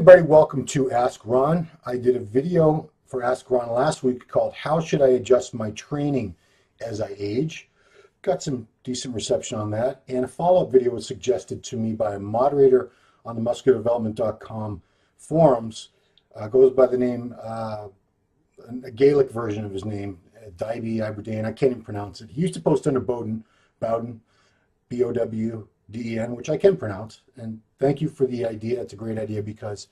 everybody, welcome to Ask Ron. I did a video for Ask Ron last week called How Should I Adjust My Training as I Age? Got some decent reception on that, and a follow-up video was suggested to me by a moderator on the musculardevelopment.com forums. Goes by the name, a Gaelic version of his name, Daibi Aberdeen. I can't even pronounce it. He used to post under Bowden, B-O-W-D-E-N, which I can pronounce. And thank you for the idea. It's a great idea because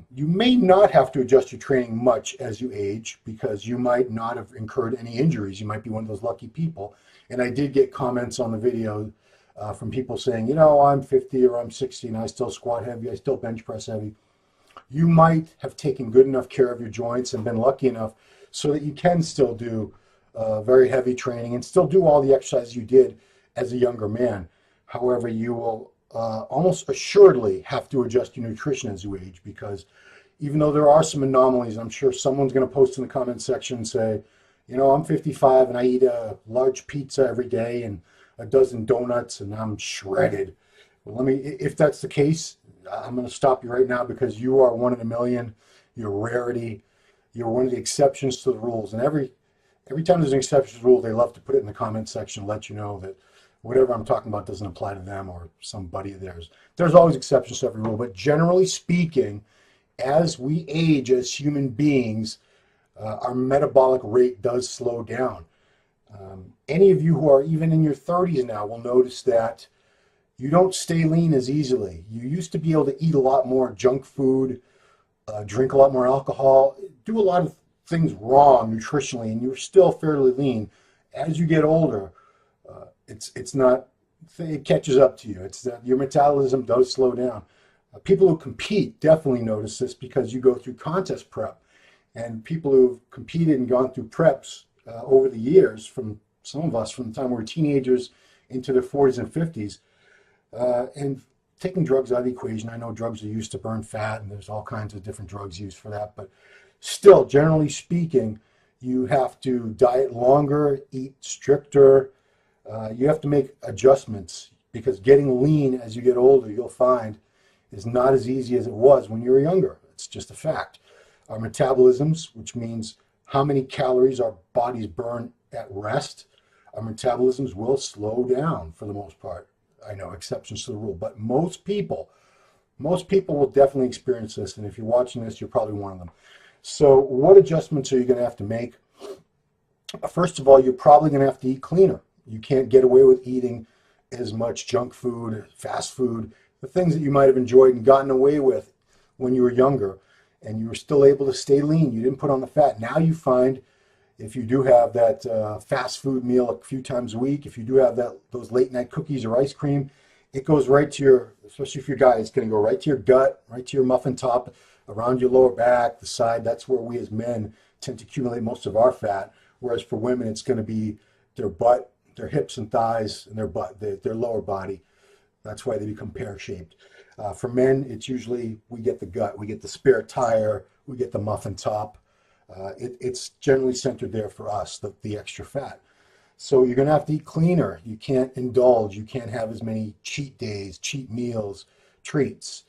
you may not have to adjust your training much as you age because you might not have incurred any injuries. You might be one of those lucky people. And I did get comments on the video from people saying, you know, I'm 50 or I'm 60 and I still squat heavy, I still bench press heavy. You might have taken good enough care of your joints and been lucky enough so that you can still do very heavy training and still do all the exercises you did as a younger man. However, you will almost assuredly have to adjust your nutrition as you age, because even though there are some anomalies, I'm sure someone's going to post in the comment section and say, you know, I'm 55 and I eat a large pizza every day and a dozen donuts and I'm shredded. Well, if that's the case, I'm going to stop you right now, because you are one in a million. You're a rarity. You're one of the exceptions to the rules. And every time there's an exception to the rule, they love to put it in the comment section, let you know that whatever I'm talking about doesn't apply to them or some buddy of theirs. There's always exceptions to every rule, but generally speaking, as we age as human beings, our metabolic rate does slow down. Any of you who are even in your 30s now will notice that you don't stay lean as easily. You used to be able to eat a lot more junk food, drink a lot more alcohol, do a lot of things wrong nutritionally, and you're still fairly lean. As you get older, it catches up to you. It's that your metabolism does slow down. People who compete definitely notice this, because you go through contest prep, and people who've competed and gone through preps over the years, from some of us from the time we were teenagers into their 40s and 50s, and taking drugs out of the equation. I know drugs are used to burn fat, and there's all kinds of different drugs used for that, but still, generally speaking, you have to diet longer, eat stricter. You have to make adjustments, because getting lean as you get older, you'll find, is not as easy as it was when you were younger. It's just a fact. Our metabolisms, which means how many calories our bodies burn at rest, our metabolisms will slow down for the most part. I know exceptions to the rule, but most people will definitely experience this. And if you're watching this, you're probably one of them. So what adjustments are you going to have to make? First of all, you're probably going to have to eat cleaner. You can't get away with eating as much junk food, fast food, the things that you might have enjoyed and gotten away with when you were younger, and you were still able to stay lean. You didn't put on the fat. Now you find, if you do have that fast food meal a few times a week, if you do have those late night cookies or ice cream, it goes right to your, especially if you're a guy, it's going to go right to your gut, right to your muffin top, around your lower back, the side. That's where we as men tend to accumulate most of our fat. Whereas for women, it's going to be their butt, their hips and thighs, and their butt, their lower body. That's why they become pear-shaped. For men, it's usually, we get the gut, we get the spare tire, we get the muffin top. It's generally centered there for us, the extra fat. So you're going to have to eat cleaner. You can't indulge. You can't have as many cheat days, cheat meals, treats.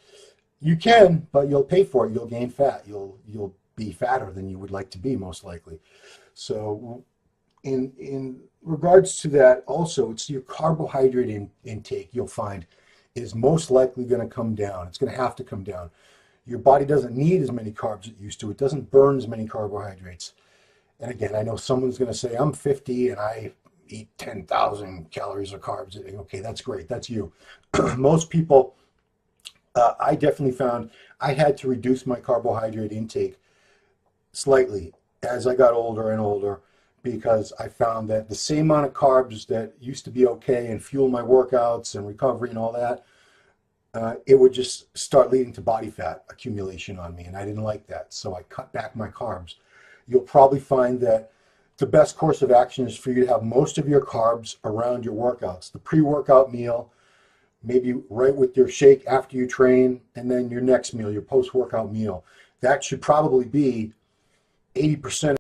You can, but you'll pay for it. You'll gain fat. You'll be fatter than you would like to be, most likely. So in regards to that, also, it's your carbohydrate intake, you'll find, is most likely going to come down. It's going to have to come down. Your body doesn't need as many carbs as it used to. It doesn't burn as many carbohydrates. And again, I know someone's going to say, I'm 50 and I eat 10,000 calories of carbs. Okay, that's great. That's you. Most people, I definitely found I had to reduce my carbohydrate intake slightly as I got older and older, because I found that the same amount of carbs that used to be okay and fuel my workouts and recovery and all that, it would just start leading to body fat accumulation on me, and I didn't like that. So I cut back my carbs. You'll probably find that the best course of action is for you to have most of your carbs around your workouts. The pre-workout meal, maybe right with your shake after you train, and then your next meal, your post-workout meal. That should probably be 80%